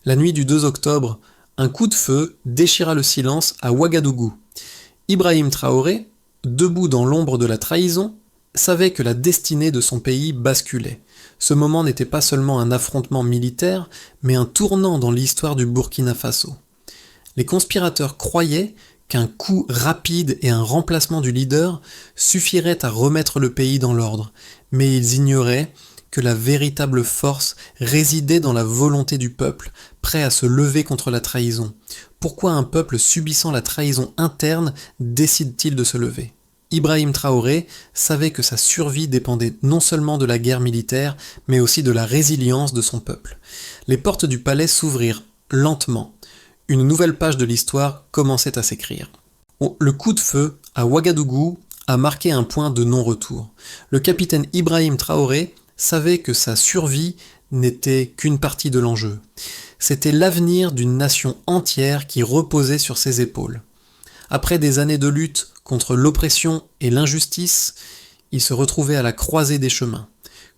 La nuit du 2 octobre, un coup de feu déchira le silence à Ouagadougou. Ibrahim Traoré, debout dans l'ombre de la trahison, savait que la destinée de son pays basculait. Ce moment n'était pas seulement un affrontement militaire, mais un tournant dans l'histoire du Burkina Faso. Les conspirateurs croyaient qu'un coup rapide et un remplacement du leader suffiraient à remettre le pays dans l'ordre, mais ils ignoraient que la véritable force résidait dans la volonté du peuple, prêt à se lever contre la trahison. Pourquoi un peuple subissant la trahison interne décide-t-il de se lever ? Ibrahim Traoré savait que sa survie dépendait non seulement de la guerre militaire, mais aussi de la résilience de son peuple. Les portes du palais s'ouvrirent lentement. Une nouvelle page de l'histoire commençait à s'écrire. Le coup de feu, à Ouagadougou, a marqué un point de non-retour. Le capitaine Ibrahim Traoré savait que sa survie n'était qu'une partie de l'enjeu. C'était l'avenir d'une nation entière qui reposait sur ses épaules. Après des années de lutte contre l'oppression et l'injustice, il se retrouvait à la croisée des chemins.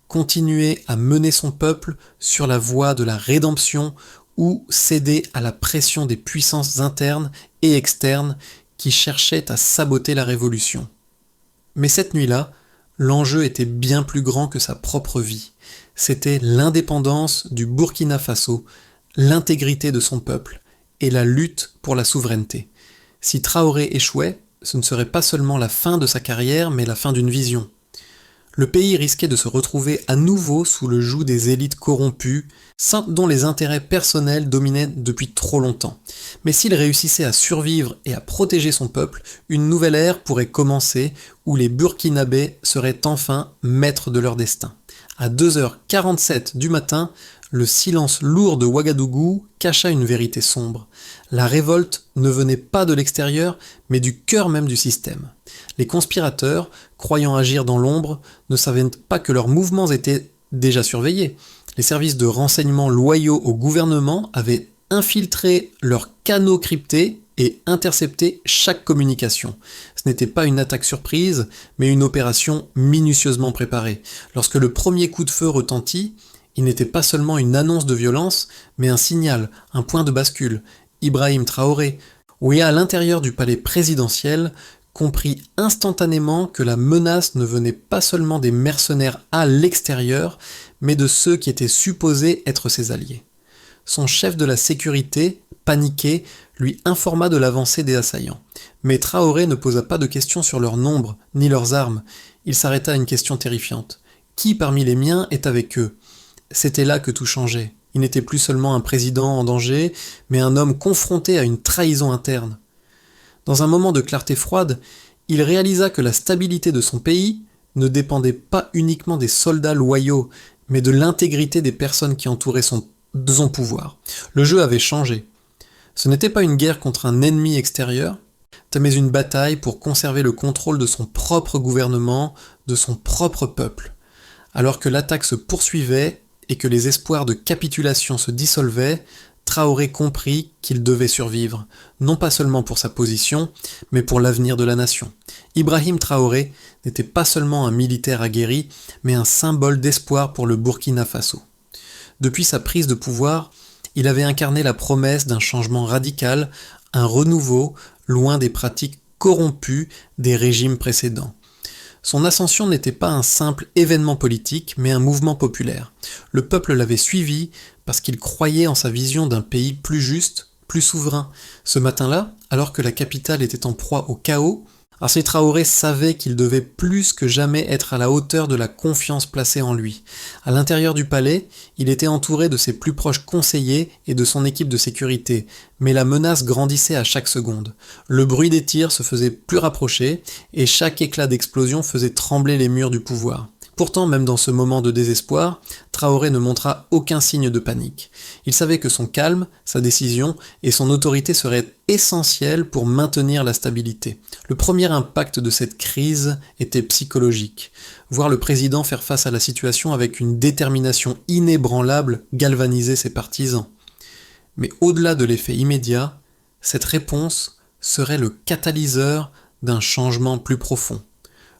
Continuer à mener son peuple sur la voie de la rédemption ou céder à la pression des puissances internes et externes qui cherchaient à saboter la révolution. Mais cette nuit-là, l'enjeu était bien plus grand que sa propre vie. C'était l'indépendance du Burkina Faso, l'intégrité de son peuple et la lutte pour la souveraineté. Si Traoré échouait, ce ne serait pas seulement la fin de sa carrière, mais la fin d'une vision. Le pays risquait de se retrouver à nouveau sous le joug des élites corrompues, dont les intérêts personnels dominaient depuis trop longtemps. Mais s'il réussissait à survivre et à protéger son peuple, une nouvelle ère pourrait commencer où les Burkinabés seraient enfin maîtres de leur destin. À 2h47 du matin, le silence lourd de Ouagadougou cacha une vérité sombre. La révolte ne venait pas de l'extérieur, mais du cœur même du système. Les conspirateurs, croyant agir dans l'ombre, ne savaient pas que leurs mouvements étaient déjà surveillés. Les services de renseignement loyaux au gouvernement avaient infiltré leurs canaux cryptés et intercepté chaque communication. Ce n'était pas une attaque surprise, mais une opération minutieusement préparée. Lorsque le premier coup de feu retentit, il n'était pas seulement une annonce de violence, mais un signal, un point de bascule. Ibrahim Traoré, oui, à l'intérieur du palais présidentiel, comprit instantanément que la menace ne venait pas seulement des mercenaires à l'extérieur, mais de ceux qui étaient supposés être ses alliés. Son chef de la sécurité, paniqué, lui informa de l'avancée des assaillants. Mais Traoré ne posa pas de questions sur leur nombre, ni leurs armes. Il s'arrêta à une question terrifiante. Qui parmi les miens est avec eux ? C'était là que tout changeait. Il n'était plus seulement un président en danger, mais un homme confronté à une trahison interne. Dans un moment de clarté froide, il réalisa que la stabilité de son pays ne dépendait pas uniquement des soldats loyaux, mais de l'intégrité des personnes qui entouraient son pouvoir. Le jeu avait changé. Ce n'était pas une guerre contre un ennemi extérieur, mais une bataille pour conserver le contrôle de son propre gouvernement, de son propre peuple. Alors que l'attaque se poursuivait et que les espoirs de capitulation se dissolvaient, Traoré comprit qu'il devait survivre, non pas seulement pour sa position, mais pour l'avenir de la nation. Ibrahim Traoré n'était pas seulement un militaire aguerri, mais un symbole d'espoir pour le Burkina Faso. Depuis sa prise de pouvoir, il avait incarné la promesse d'un changement radical, un renouveau, loin des pratiques corrompues des régimes précédents. Son ascension n'était pas un simple événement politique, mais un mouvement populaire. Le peuple l'avait suivi parce qu'il croyait en sa vision d'un pays plus juste, plus souverain. Ce matin-là, alors que la capitale était en proie au chaos, Arsène Traoré savait qu'il devait plus que jamais être à la hauteur de la confiance placée en lui. À l'intérieur du palais, il était entouré de ses plus proches conseillers et de son équipe de sécurité, mais la menace grandissait à chaque seconde. Le bruit des tirs se faisait plus rapproché, et chaque éclat d'explosion faisait trembler les murs du pouvoir. Pourtant, même dans ce moment de désespoir, Traoré ne montra aucun signe de panique. Il savait que son calme, sa décision et son autorité seraient essentiels pour maintenir la stabilité. Le premier impact de cette crise était psychologique. Voir le président faire face à la situation avec une détermination inébranlable galvanisait ses partisans. Mais au-delà de l'effet immédiat, cette réponse serait le catalyseur d'un changement plus profond.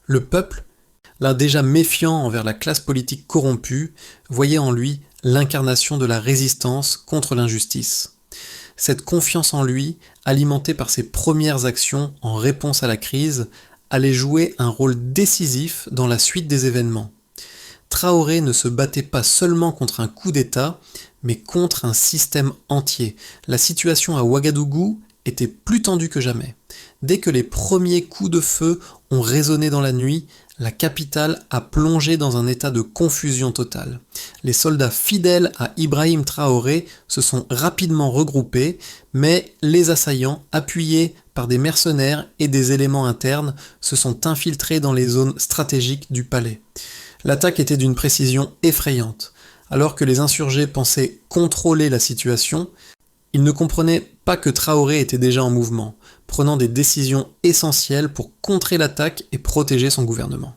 Le peuple, l'un déjà méfiant envers la classe politique corrompue, voyait en lui l'incarnation de la résistance contre l'injustice. Cette confiance en lui, alimentée par ses premières actions en réponse à la crise, allait jouer un rôle décisif dans la suite des événements. Traoré ne se battait pas seulement contre un coup d'État, mais contre un système entier. La situation à Ouagadougou était plus tendue que jamais. Dès que les premiers coups de feu ont résonné dans la nuit, la capitale a plongé dans un état de confusion totale. Les soldats fidèles à Ibrahim Traoré se sont rapidement regroupés, mais les assaillants, appuyés par des mercenaires et des éléments internes, se sont infiltrés dans les zones stratégiques du palais. L'attaque était d'une précision effrayante. Alors que les insurgés pensaient contrôler la situation, ils ne comprenaient pas que Traoré était déjà en mouvement, prenant des décisions essentielles pour contrer l'attaque et protéger son gouvernement.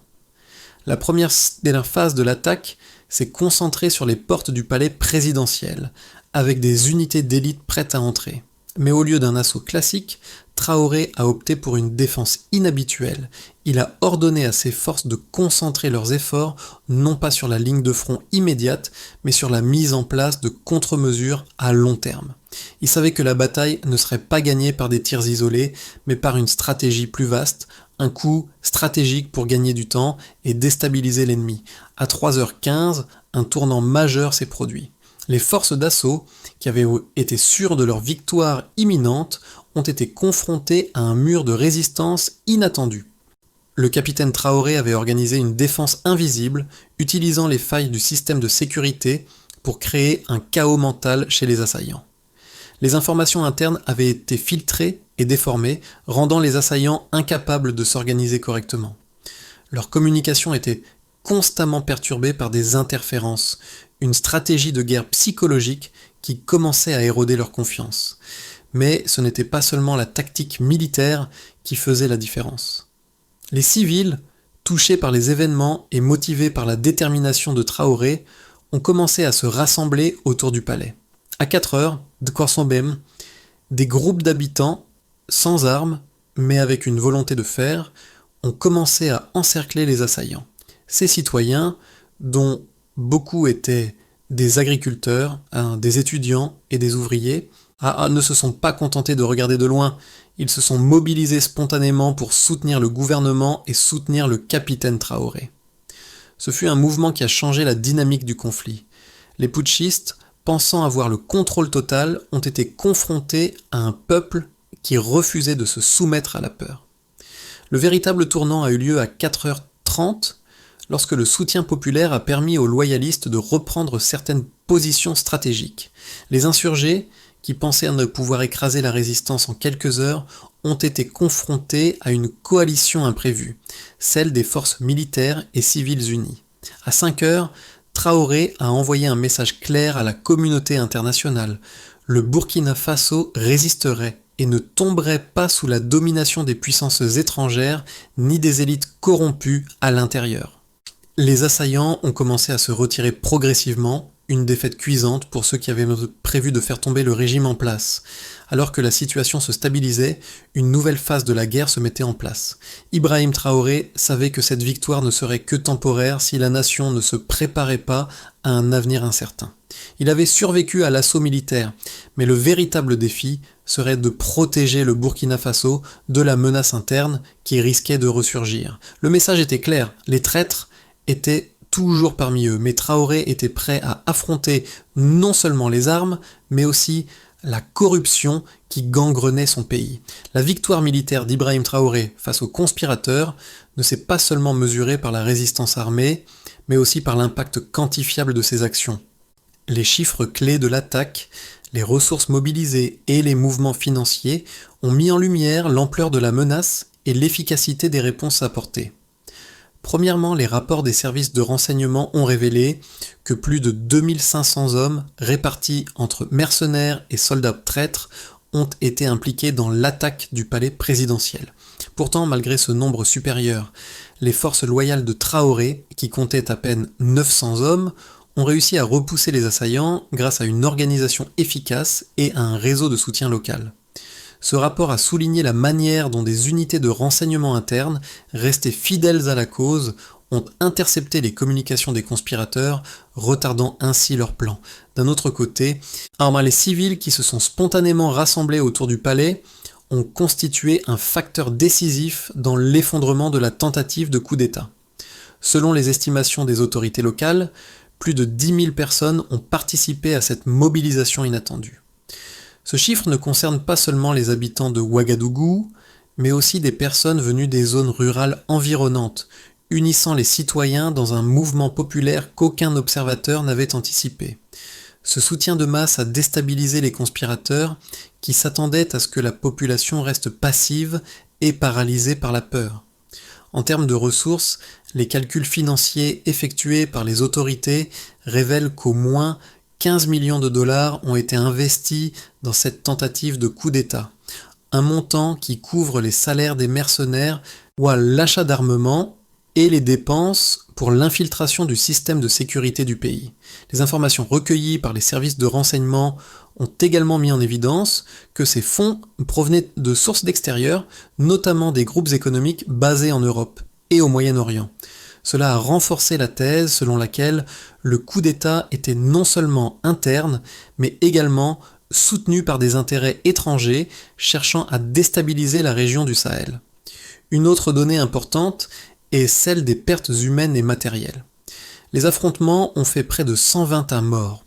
La première phase de l'attaque s'est concentrée sur les portes du palais présidentiel, avec des unités d'élite prêtes à entrer. Mais au lieu d'un assaut classique, Traoré a opté pour une défense inhabituelle. Il a ordonné à ses forces de concentrer leurs efforts non pas sur la ligne de front immédiate, mais sur la mise en place de contre-mesures à long terme. Il savait que la bataille ne serait pas gagnée par des tirs isolés, mais par une stratégie plus vaste, un coup stratégique pour gagner du temps et déstabiliser l'ennemi. À 3h15, un tournant majeur s'est produit. Les forces d'assaut, qui avaient été sûres de leur victoire imminente, ont été confrontées à un mur de résistance inattendu. Le capitaine Traoré avait organisé une défense invisible, utilisant les failles du système de sécurité pour créer un chaos mental chez les assaillants. Les informations internes avaient été filtrées et déformées, rendant les assaillants incapables de s'organiser correctement. Leur communication était constamment perturbée par des interférences, une stratégie de guerre psychologique qui commençait à éroder leur confiance. Mais ce n'était pas seulement la tactique militaire qui faisait la différence. Les civils, touchés par les événements et motivés par la détermination de Traoré, ont commencé à se rassembler autour du palais. À 4 heures, de Korsambem, des groupes d'habitants, sans armes, mais avec une volonté de faire, ont commencé à encercler les assaillants. Ces citoyens, dont beaucoup étaient des agriculteurs, des étudiants et des ouvriers, ne se sont pas contentés de regarder de loin, ils se sont mobilisés spontanément pour soutenir le gouvernement et soutenir le capitaine Traoré. Ce fut un mouvement qui a changé la dynamique du conflit. Les putschistes, pensant avoir le contrôle total, ont été confrontés à un peuple qui refusait de se soumettre à la peur. Le véritable tournant a eu lieu à 4h30, lorsque le soutien populaire a permis aux loyalistes de reprendre certaines positions stratégiques. Les insurgés, qui pensaient ne pouvoir écraser la résistance en quelques heures, ont été confrontés à une coalition imprévue, celle des forces militaires et civiles unies. À 5 heures, Traoré a envoyé un message clair à la communauté internationale. Le Burkina Faso résisterait et ne tomberait pas sous la domination des puissances étrangères ni des élites corrompues à l'intérieur. Les assaillants ont commencé à se retirer progressivement, une défaite cuisante pour ceux qui avaient prévu de faire tomber le régime en place. Alors que la situation se stabilisait, une nouvelle phase de la guerre se mettait en place. Ibrahim Traoré savait que cette victoire ne serait que temporaire si la nation ne se préparait pas à un avenir incertain. Il avait survécu à l'assaut militaire, mais le véritable défi serait de protéger le Burkina Faso de la menace interne qui risquait de ressurgir. Le message était clair, les traîtres étaient toujours parmi eux, mais Traoré était prêt à affronter non seulement les armes, mais aussi la corruption qui gangrenait son pays. La victoire militaire d'Ibrahim Traoré face aux conspirateurs ne s'est pas seulement mesurée par la résistance armée, mais aussi par l'impact quantifiable de ses actions. Les chiffres clés de l'attaque, les ressources mobilisées et les mouvements financiers ont mis en lumière l'ampleur de la menace et l'efficacité des réponses apportées. Premièrement, les rapports des services de renseignement ont révélé que plus de 2500 hommes, répartis entre mercenaires et soldats traîtres, ont été impliqués dans l'attaque du palais présidentiel. Pourtant, malgré ce nombre supérieur, les forces loyales de Traoré, qui comptaient à peine 900 hommes, ont réussi à repousser les assaillants grâce à une organisation efficace et à un réseau de soutien local. Ce rapport a souligné la manière dont des unités de renseignement interne, restées fidèles à la cause, ont intercepté les communications des conspirateurs, retardant ainsi leur plan. D'un autre côté, les civils qui se sont spontanément rassemblés autour du palais ont constitué un facteur décisif dans l'effondrement de la tentative de coup d'État. Selon les estimations des autorités locales, plus de 10 000 personnes ont participé à cette mobilisation inattendue. Ce chiffre ne concerne pas seulement les habitants de Ouagadougou, mais aussi des personnes venues des zones rurales environnantes, unissant les citoyens dans un mouvement populaire qu'aucun observateur n'avait anticipé. Ce soutien de masse a déstabilisé les conspirateurs qui s'attendaient à ce que la population reste passive et paralysée par la peur. En termes de ressources, les calculs financiers effectués par les autorités révèlent qu'au moins 15 millions de dollars ont été investis dans cette tentative de coup d'État, un montant qui couvre les salaires des mercenaires ou à l'achat d'armement et les dépenses pour l'infiltration du système de sécurité du pays. Les informations recueillies par les services de renseignement ont également mis en évidence que ces fonds provenaient de sources d'extérieur, notamment des groupes économiques basés en Europe et au Moyen-Orient. Cela a renforcé la thèse selon laquelle le coup d'État était non seulement interne, mais également soutenu par des intérêts étrangers cherchant à déstabiliser la région du Sahel. Une autre donnée importante est celle des pertes humaines et matérielles. Les affrontements ont fait près de 121 morts,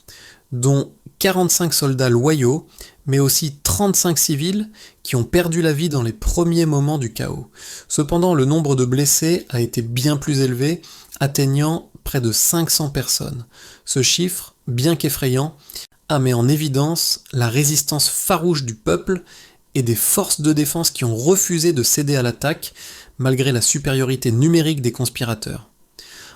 dont 45 soldats loyaux, mais aussi 35 civils qui ont perdu la vie dans les premiers moments du chaos. Cependant, le nombre de blessés a été bien plus élevé, atteignant près de 500 personnes. Ce chiffre, bien qu'effrayant, met en évidence la résistance farouche du peuple et des forces de défense qui ont refusé de céder à l'attaque, malgré la supériorité numérique des conspirateurs.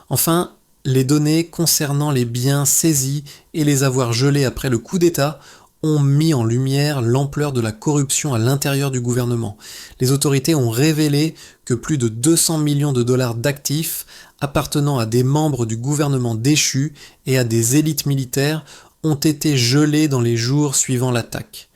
Enfin, les données concernant les biens saisis et les avoirs gelés après le coup d'État ont mis en lumière l'ampleur de la corruption à l'intérieur du gouvernement. Les autorités ont révélé que plus de 200 millions de dollars d'actifs appartenant à des membres du gouvernement déchu et à des élites militaires ont été gelés dans les jours suivant l'attaque.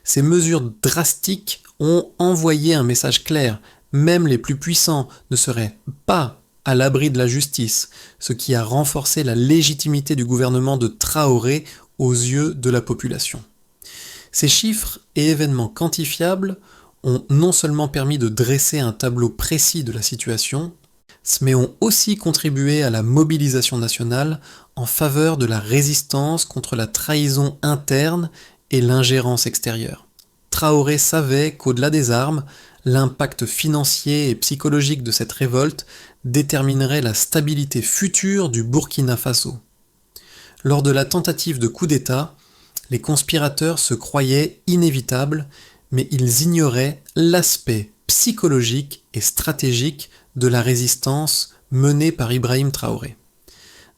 Ces mesures drastiques ont envoyé un message clair. Même les plus puissants ne seraient pas à l'abri de la justice, ce qui a renforcé la légitimité du gouvernement de Traoré aux yeux de la population. Ces chiffres et événements quantifiables ont non seulement permis de dresser un tableau précis de la situation, mais ont aussi contribué à la mobilisation nationale en faveur de la résistance contre la trahison interne et l'ingérence extérieure. Traoré savait qu'au-delà des armes, l'impact financier et psychologique de cette révolte déterminerait la stabilité future du Burkina Faso. Lors de la tentative de coup d'État, les conspirateurs se croyaient inévitables, mais ils ignoraient l'aspect psychologique et stratégique de la résistance menée par Ibrahim Traoré.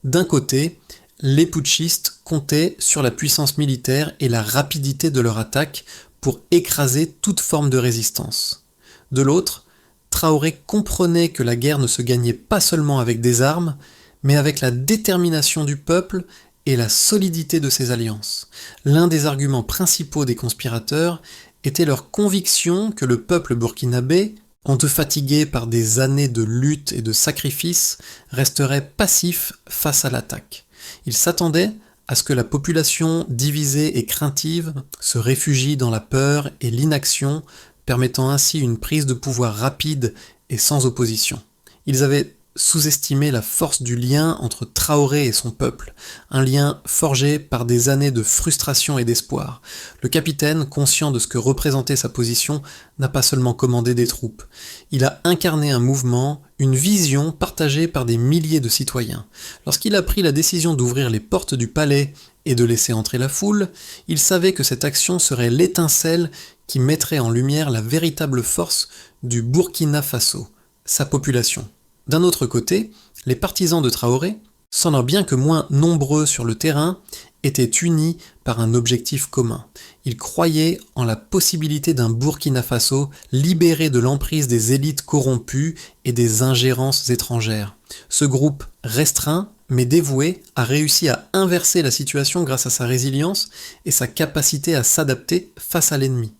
D'un côté, les putschistes comptaient sur la puissance militaire et la rapidité de leur attaque pour écraser toute forme de résistance. De l'autre, Traoré comprenait que la guerre ne se gagnait pas seulement avec des armes, mais avec la détermination du peuple et la solidité de ses alliances. L'un des arguments principaux des conspirateurs était leur conviction que le peuple burkinabé, honteux fatigué par des années de lutte et de sacrifices, resterait passif face à l'attaque. Ils s'attendaient à ce que la population divisée et craintive se réfugie dans la peur et l'inaction, permettant ainsi une prise de pouvoir rapide et sans opposition. Ils avaient sous-estimé la force du lien entre Traoré et son peuple, un lien forgé par des années de frustration et d'espoir. Le capitaine, conscient de ce que représentait sa position, n'a pas seulement commandé des troupes. Il a incarné un mouvement, une vision partagée par des milliers de citoyens. Lorsqu'il a pris la décision d'ouvrir les portes du palais et de laisser entrer la foule, il savait que cette action serait l'étincelle qui mettrait en lumière la véritable force du Burkina Faso, sa population. D'un autre côté, les partisans de Traoré, s'en bien que moins nombreux sur le terrain, étaient unis par un objectif commun. Ils croyaient en la possibilité d'un Burkina Faso libéré de l'emprise des élites corrompues et des ingérences étrangères. Ce groupe restreint, mais dévoué, a réussi à inverser la situation grâce à sa résilience et sa capacité à s'adapter face à l'ennemi.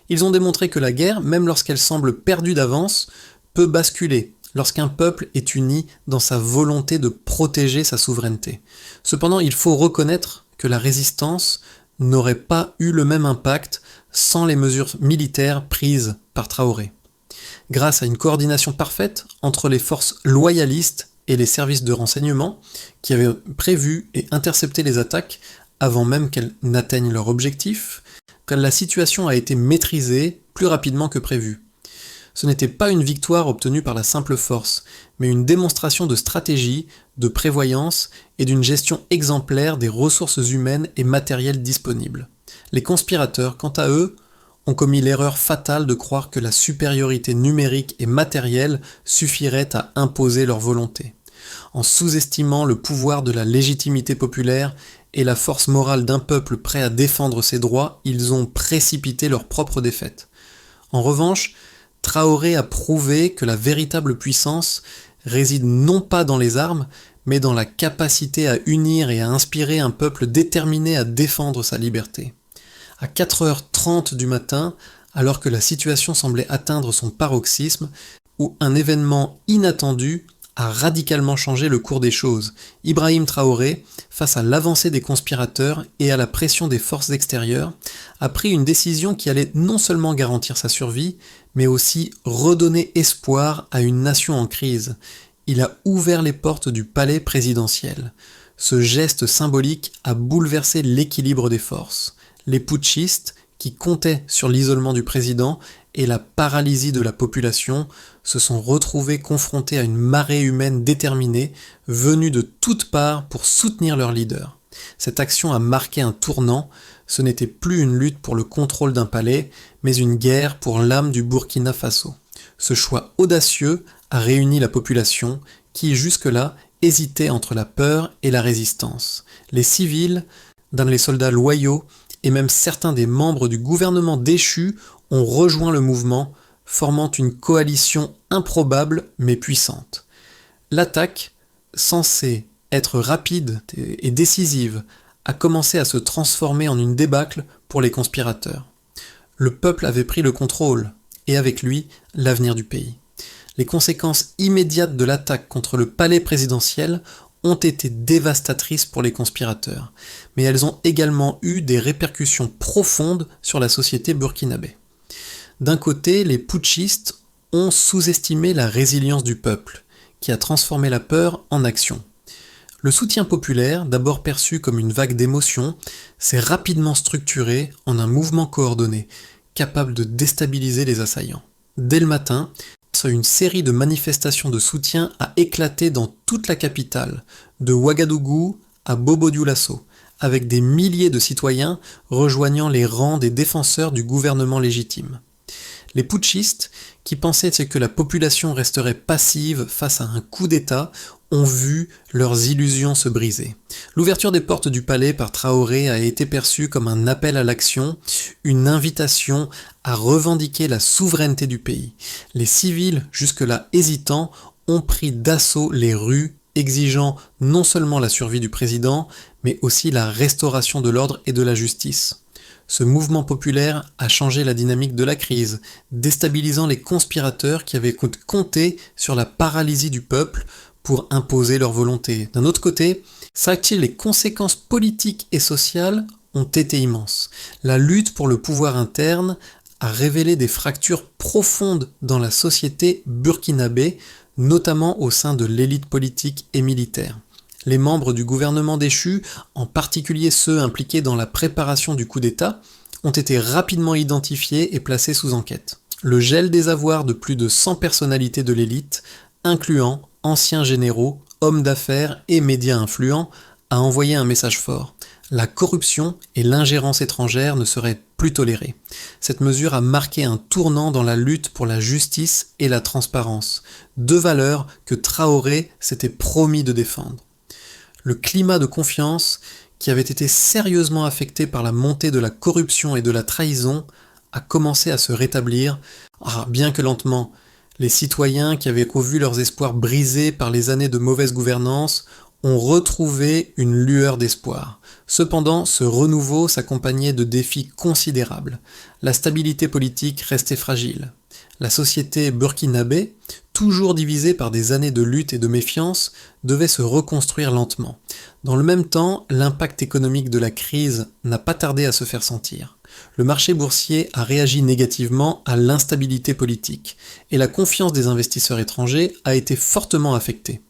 Ils ont démontré que la guerre, même lorsqu'elle semble perdue d'avance, peut basculer lorsqu'un peuple est uni dans sa volonté de protéger sa souveraineté. Cependant, il faut reconnaître que la résistance n'aurait pas eu le même impact sans les mesures militaires prises par Traoré. Grâce à une coordination parfaite entre les forces loyalistes et les services de renseignement qui avaient prévu et intercepté les attaques avant même qu'elles n'atteignent leur objectif, la situation a été maîtrisée plus rapidement que prévu. Ce n'était pas une victoire obtenue par la simple force, mais une démonstration de stratégie, de prévoyance et d'une gestion exemplaire des ressources humaines et matérielles disponibles. Les conspirateurs, quant à eux, ont commis l'erreur fatale de croire que la supériorité numérique et matérielle suffirait à imposer leur volonté. En sous-estimant le pouvoir de la légitimité populaire et la force morale d'un peuple prêt à défendre ses droits, ils ont précipité leur propre défaite. En revanche, Traoré a prouvé que la véritable puissance réside non pas dans les armes, mais dans la capacité à unir et à inspirer un peuple déterminé à défendre sa liberté. À 4h30 du matin, alors que la situation semblait atteindre son paroxysme, où un événement inattendu a radicalement changé le cours des choses. Ibrahim Traoré, face à l'avancée des conspirateurs et à la pression des forces extérieures, a pris une décision qui allait non seulement garantir sa survie, mais aussi redonner espoir à une nation en crise. Il a ouvert les portes du palais présidentiel. Ce geste symbolique a bouleversé l'équilibre des forces. Les putschistes, qui comptaient sur l'isolement du président et la paralysie de la population, se sont retrouvés confrontés à une marée humaine déterminée, venue de toutes parts pour soutenir leur leader. Cette action a marqué un tournant, ce n'était plus une lutte pour le contrôle d'un palais, mais une guerre pour l'âme du Burkina Faso. Ce choix audacieux a réuni la population, qui jusque-là hésitait entre la peur et la résistance. Les civils, dans les soldats loyaux, et même certains des membres du gouvernement déchu ont rejoint le mouvement, formant une coalition improbable mais puissante. L'attaque, censée être rapide et décisive, a commencé à se transformer en une débâcle pour les conspirateurs. Le peuple avait pris le contrôle, et avec lui, l'avenir du pays. Les conséquences immédiates de l'attaque contre le palais présidentiel ont été dévastatrices pour les conspirateurs, mais elles ont également eu des répercussions profondes sur la société burkinabé. D'un côté, les putschistes ont sous-estimé la résilience du peuple, qui a transformé la peur en action. Le soutien populaire, d'abord perçu comme une vague d'émotions, s'est rapidement structuré en un mouvement coordonné, capable de déstabiliser les assaillants. Dès le matin, une série de manifestations de soutien a éclaté dans toute la capitale, de Ouagadougou à Bobo-Dioulasso, avec des milliers de citoyens rejoignant les rangs des défenseurs du gouvernement légitime. Les putschistes, qui pensaient que la population resterait passive face à un coup d'État, ont vu leurs illusions se briser. L'ouverture des portes du palais par Traoré a été perçue comme un appel à l'action, une invitation à revendiquer la souveraineté du pays. Les civils, jusque-là hésitants, ont pris d'assaut les rues, exigeant non seulement la survie du président, mais aussi la restauration de l'ordre et de la justice. Ce mouvement populaire a changé la dynamique de la crise, déstabilisant les conspirateurs qui avaient compté sur la paralysie du peuple pour imposer leur volonté. D'un autre côté, les conséquences politiques et sociales ont été immenses. La lutte pour le pouvoir interne a révélé des fractures profondes dans la société burkinabé, notamment au sein de l'élite politique et militaire. Les membres du gouvernement déchu, en particulier ceux impliqués dans la préparation du coup d'État, ont été rapidement identifiés et placés sous enquête. Le gel des avoirs de plus de 100 personnalités de l'élite, incluant anciens généraux, hommes d'affaires et médias influents, a envoyé un message fort. La corruption et l'ingérence étrangère ne seraient plus tolérées. Cette mesure a marqué un tournant dans la lutte pour la justice et la transparence, deux valeurs que Traoré s'était promis de défendre. Le climat de confiance, qui avait été sérieusement affecté par la montée de la corruption et de la trahison, a commencé à se rétablir, bien que lentement. Les citoyens qui avaient vu leurs espoirs brisés par les années de mauvaise gouvernance ont retrouvé une lueur d'espoir. Cependant, ce renouveau s'accompagnait de défis considérables. La stabilité politique restait fragile. La société burkinabé, toujours divisé par des années de lutte et de méfiance, devait se reconstruire lentement. Dans le même temps, l'impact économique de la crise n'a pas tardé à se faire sentir. Le marché boursier a réagi négativement à l'instabilité politique, et la confiance des investisseurs étrangers a été fortement affectée.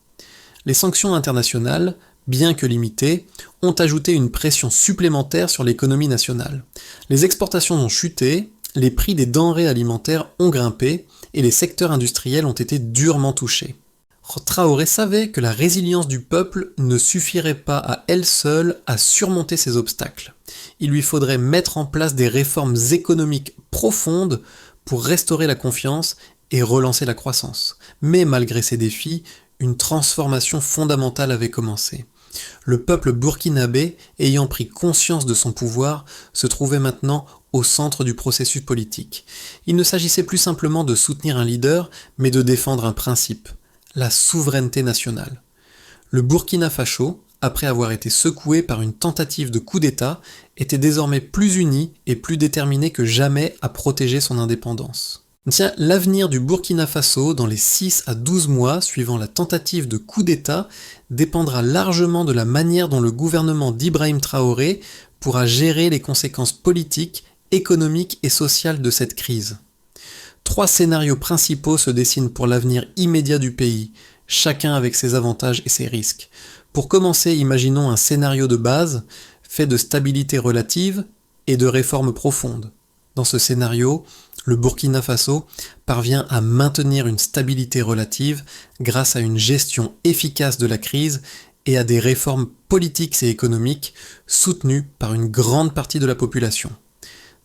Les sanctions internationales, bien que limitées, ont ajouté une pression supplémentaire sur l'économie nationale. Les exportations ont chuté, les prix des denrées alimentaires ont grimpé, et les secteurs industriels ont été durement touchés. Traoré savait que la résilience du peuple ne suffirait pas à elle seule à surmonter ces obstacles. Il lui faudrait mettre en place des réformes économiques profondes pour restaurer la confiance et relancer la croissance. Mais malgré ces défis, une transformation fondamentale avait commencé. Le peuple burkinabé, ayant pris conscience de son pouvoir, se trouvait maintenant au centre du processus politique. Il ne s'agissait plus simplement de soutenir un leader, mais de défendre un principe, la souveraineté nationale. Le Burkina Faso, après avoir été secoué par une tentative de coup d'État, était désormais plus uni et plus déterminé que jamais à protéger son indépendance. Tiens, l'avenir du Burkina Faso dans les 6 à 12 mois suivant la tentative de coup d'État dépendra largement de la manière dont le gouvernement d'Ibrahim Traoré pourra gérer les conséquences politiques, économiques et sociales de cette crise. 3 scénarios principaux se dessinent pour l'avenir immédiat du pays, chacun avec ses avantages et ses risques. Pour commencer, imaginons un scénario de base, fait de stabilité relative et de réformes profondes. Dans ce scénario, le Burkina Faso parvient à maintenir une stabilité relative grâce à une gestion efficace de la crise et à des réformes politiques et économiques soutenues par une grande partie de la population.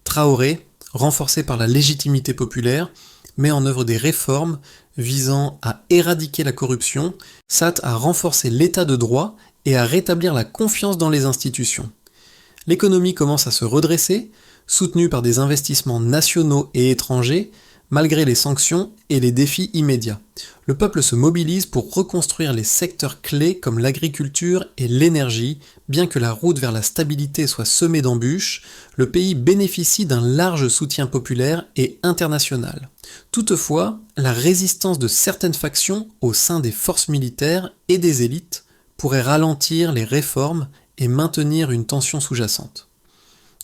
Traoré, renforcé par la légitimité populaire, met en œuvre des réformes visant à éradiquer la corruption, s'attelle à renforcer l'état de droit et à rétablir la confiance dans les institutions. L'économie commence à se redresser, soutenue par des investissements nationaux et étrangers, malgré les sanctions et les défis immédiats. Le peuple se mobilise pour reconstruire les secteurs clés comme l'agriculture et l'énergie. Bien que la route vers la stabilité soit semée d'embûches, le pays bénéficie d'un large soutien populaire et international. Toutefois, la résistance de certaines factions au sein des forces militaires et des élites pourrait ralentir les réformes et maintenir une tension sous-jacente.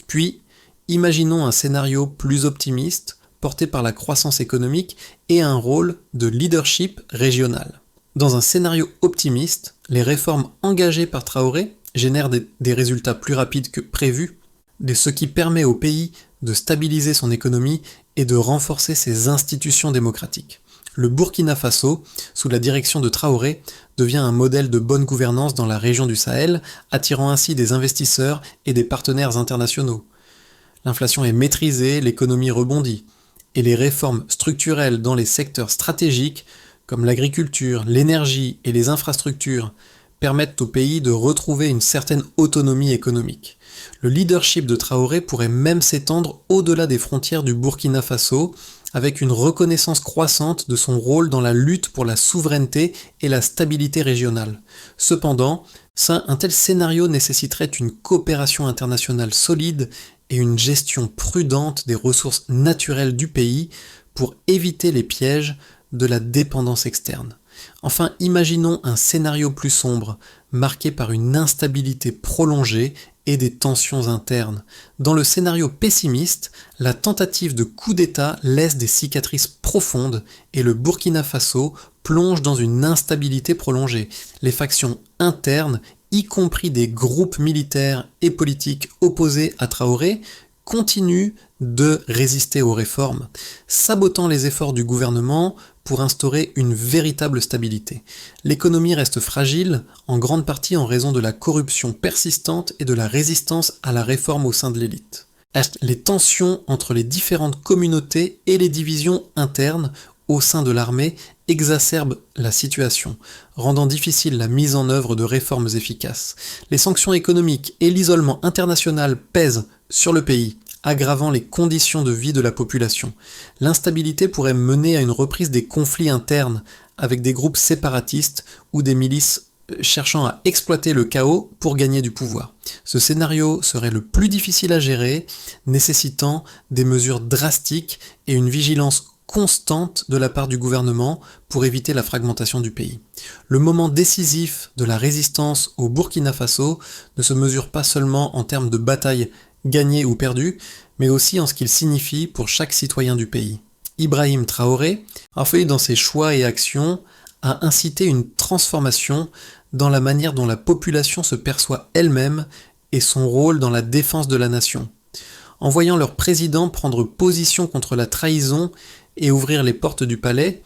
Puis, imaginons un scénario plus optimiste, porté par la croissance économique et un rôle de leadership régional. Dans un scénario optimiste, les réformes engagées par Traoré génèrent des résultats plus rapides que prévus, ce qui permet au pays de stabiliser son économie et de renforcer ses institutions démocratiques. Le Burkina Faso, sous la direction de Traoré, devient un modèle de bonne gouvernance dans la région du Sahel, attirant ainsi des investisseurs et des partenaires internationaux. L'inflation est maîtrisée, l'économie rebondit, et les réformes structurelles dans les secteurs stratégiques, comme l'agriculture, l'énergie et les infrastructures, permettent au pays de retrouver une certaine autonomie économique. Le leadership de Traoré pourrait même s'étendre au-delà des frontières du Burkina Faso, avec une reconnaissance croissante de son rôle dans la lutte pour la souveraineté et la stabilité régionale. Cependant, un tel scénario nécessiterait une coopération internationale solide et une gestion prudente des ressources naturelles du pays pour éviter les pièges de la dépendance externe. Enfin, imaginons un scénario plus sombre, marqué par une instabilité prolongée et des tensions internes. Dans le scénario pessimiste, la tentative de coup d'État laisse des cicatrices profondes et le Burkina Faso plonge dans une instabilité prolongée. Les factions internes, y compris des groupes militaires et politiques opposés à Traoré, continuent de résister aux réformes, sabotant les efforts du gouvernement pour instaurer une véritable stabilité. L'économie reste fragile, en grande partie en raison de la corruption persistante et de la résistance à la réforme au sein de l'élite. Les tensions entre les différentes communautés et les divisions internes au sein de l'armée exacerbent la situation, rendant difficile la mise en œuvre de réformes efficaces. Les sanctions économiques et l'isolement international pèsent sur le pays, aggravant les conditions de vie de la population. L'instabilité pourrait mener à une reprise des conflits internes avec des groupes séparatistes ou des milices cherchant à exploiter le chaos pour gagner du pouvoir. Ce scénario serait le plus difficile à gérer, nécessitant des mesures drastiques et une vigilance constante de la part du gouvernement pour éviter la fragmentation du pays. Le moment décisif de la résistance au Burkina Faso ne se mesure pas seulement en termes de bataille gagnée ou perdue, mais aussi en ce qu'il signifie pour chaque citoyen du pays. Ibrahim Traoré, a fait dans ses choix et actions, a incité une transformation dans la manière dont la population se perçoit elle-même et son rôle dans la défense de la nation. En voyant leur président prendre position contre la trahison et ouvrir les portes du palais,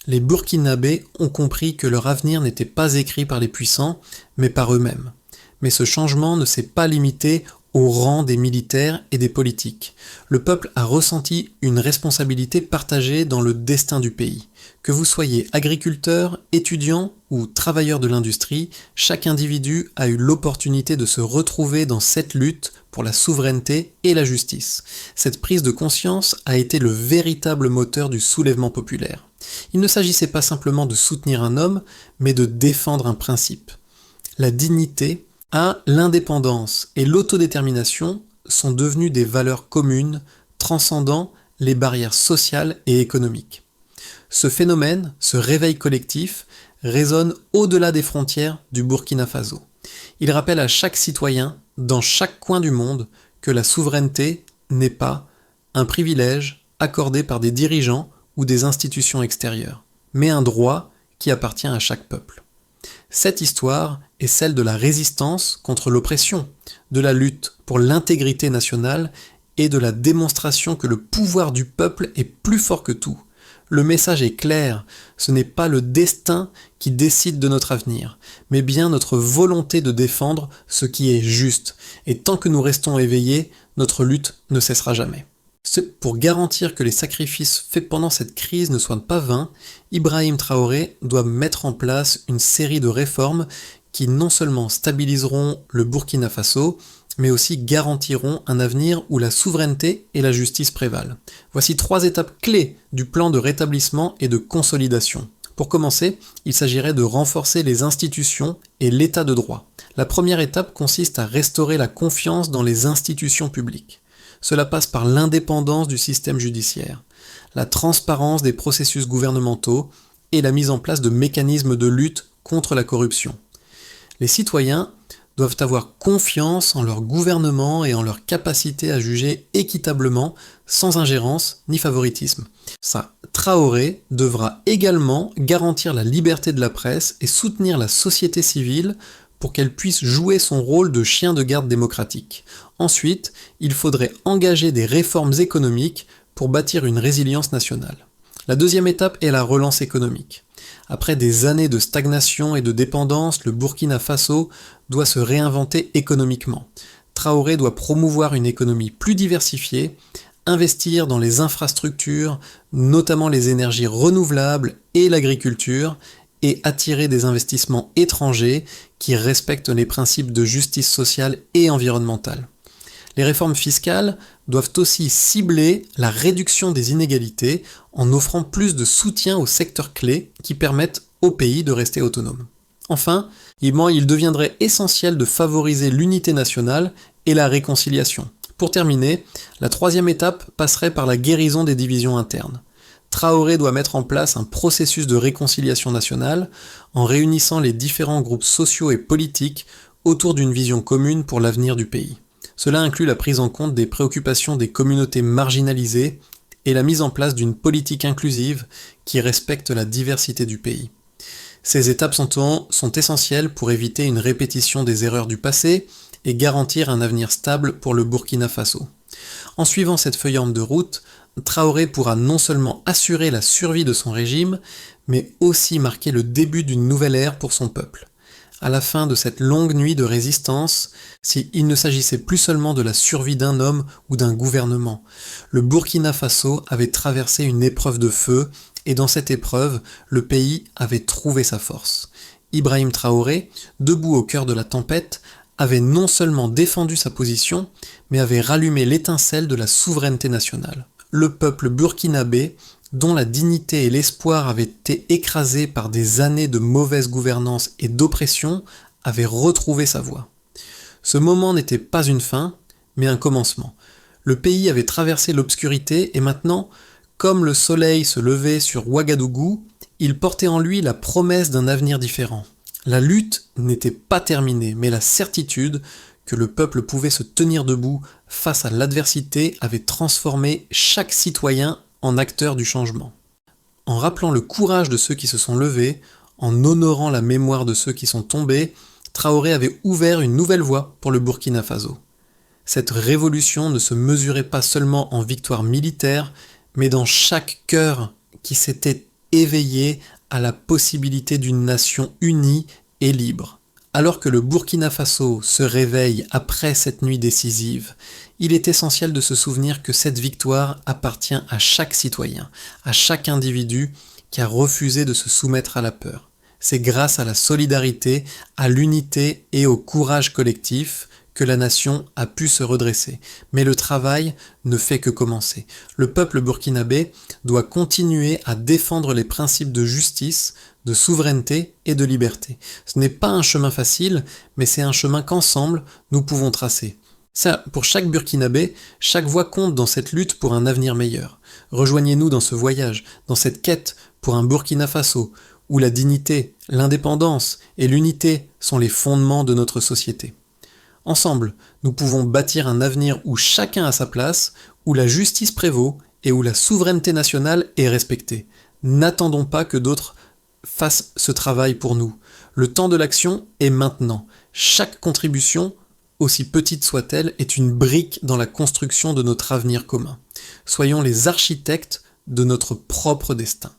les Burkinabés ont compris que leur avenir n'était pas écrit par les puissants, mais par eux-mêmes. Mais ce changement ne s'est pas limité au rang des militaires et des politiques. Le peuple a ressenti une responsabilité partagée dans le destin du pays. Que vous soyez agriculteur, étudiant ou travailleur de l'industrie, chaque individu a eu l'opportunité de se retrouver dans cette lutte pour la souveraineté et la justice. Cette prise de conscience a été le véritable moteur du soulèvement populaire. Il ne s'agissait pas simplement de soutenir un homme, mais de défendre un principe. La dignité, l'indépendance et l'autodétermination sont devenus des valeurs communes, transcendant les barrières sociales et économiques. Ce phénomène, ce réveil collectif, résonne au-delà des frontières du Burkina Faso. Il rappelle à chaque citoyen, dans chaque coin du monde, que la souveraineté n'est pas un privilège accordé par des dirigeants ou des institutions extérieures, mais un droit qui appartient à chaque peuple. Cette histoire est celle de la résistance contre l'oppression, de la lutte pour l'intégrité nationale et de la démonstration que le pouvoir du peuple est plus fort que tout. Le message est clair, ce n'est pas le destin qui décide de notre avenir, mais bien notre volonté de défendre ce qui est juste. Et tant que nous restons éveillés, notre lutte ne cessera jamais. Pour garantir que les sacrifices faits pendant cette crise ne soient pas vains, Ibrahim Traoré doit mettre en place une série de réformes qui non seulement stabiliseront le Burkina Faso, mais aussi garantiront un avenir où la souveraineté et la justice prévalent. Voici 3 étapes clés du plan de rétablissement et de consolidation. Pour commencer, il s'agirait de renforcer les institutions et l'état de droit. La première étape consiste à restaurer la confiance dans les institutions publiques. Cela passe par l'indépendance du système judiciaire, la transparence des processus gouvernementaux et la mise en place de mécanismes de lutte contre la corruption. Les citoyens doivent avoir confiance en leur gouvernement et en leur capacité à juger équitablement, sans ingérence ni favoritisme. Traoré devra également garantir la liberté de la presse et soutenir la société civile pour qu'elle puisse jouer son rôle de chien de garde démocratique. Ensuite, il faudrait engager des réformes économiques pour bâtir une résilience nationale. La deuxième étape est la relance économique. Après des années de stagnation et de dépendance, le Burkina Faso doit se réinventer économiquement. Traoré doit promouvoir une économie plus diversifiée, investir dans les infrastructures, notamment les énergies renouvelables et l'agriculture, et attirer des investissements étrangers qui respectent les principes de justice sociale et environnementale. Les réformes fiscales doivent aussi cibler la réduction des inégalités en offrant plus de soutien aux secteurs clés qui permettent au pays de rester autonome. Enfin, il deviendrait essentiel de favoriser l'unité nationale et la réconciliation. Pour terminer, la troisième étape passerait par la guérison des divisions internes. Traoré doit mettre en place un processus de réconciliation nationale en réunissant les différents groupes sociaux et politiques autour d'une vision commune pour l'avenir du pays. Cela inclut la prise en compte des préoccupations des communautés marginalisées et la mise en place d'une politique inclusive qui respecte la diversité du pays. Ces étapes sont essentielles pour éviter une répétition des erreurs du passé et garantir un avenir stable pour le Burkina Faso. En suivant cette feuille de route, Traoré pourra non seulement assurer la survie de son régime, mais aussi marquer le début d'une nouvelle ère pour son peuple. À la fin de cette longue nuit de résistance, il ne s'agissait plus seulement de la survie d'un homme ou d'un gouvernement. Le Burkina Faso avait traversé une épreuve de feu, et dans cette épreuve, le pays avait trouvé sa force. Ibrahim Traoré, debout au cœur de la tempête, avait non seulement défendu sa position, mais avait rallumé l'étincelle de la souveraineté nationale. Le peuple burkinabé, dont la dignité et l'espoir avaient été écrasés par des années de mauvaise gouvernance et d'oppression, avait retrouvé sa voie. Ce moment n'était pas une fin, mais un commencement. Le pays avait traversé l'obscurité et maintenant Comme le soleil se levait sur Ouagadougou, il portait en lui la promesse d'un avenir différent. La lutte n'était pas terminée, mais la certitude que le peuple pouvait se tenir debout face à l'adversité avait transformé chaque citoyen en acteur du changement. En rappelant le courage de ceux qui se sont levés, en honorant la mémoire de ceux qui sont tombés, Traoré avait ouvert une nouvelle voie pour le Burkina Faso. Cette révolution ne se mesurait pas seulement en victoire militaire, mais dans chaque cœur qui s'était éveillé à la possibilité d'une nation unie et libre. Alors que le Burkina Faso se réveille après cette nuit décisive, il est essentiel de se souvenir que cette victoire appartient à chaque citoyen, à chaque individu qui a refusé de se soumettre à la peur. C'est grâce à la solidarité, à l'unité et au courage collectif que la nation a pu se redresser. Mais le travail ne fait que commencer. Le peuple burkinabé doit continuer à défendre les principes de justice, de souveraineté et de liberté. Ce n'est pas un chemin facile, mais c'est un chemin qu'ensemble nous pouvons tracer. Ça, pour chaque Burkinabé, chaque voix compte dans cette lutte pour un avenir meilleur. Rejoignez-nous dans ce voyage, dans cette quête pour un Burkina Faso, où la dignité, l'indépendance et l'unité sont les fondements de notre société. Ensemble, nous pouvons bâtir un avenir où chacun a sa place, où la justice prévaut et où la souveraineté nationale est respectée. N'attendons pas que d'autres fassent ce travail pour nous. Le temps de l'action est maintenant. Chaque contribution, aussi petite soit-elle, est une brique dans la construction de notre avenir commun. Soyons les architectes de notre propre destin.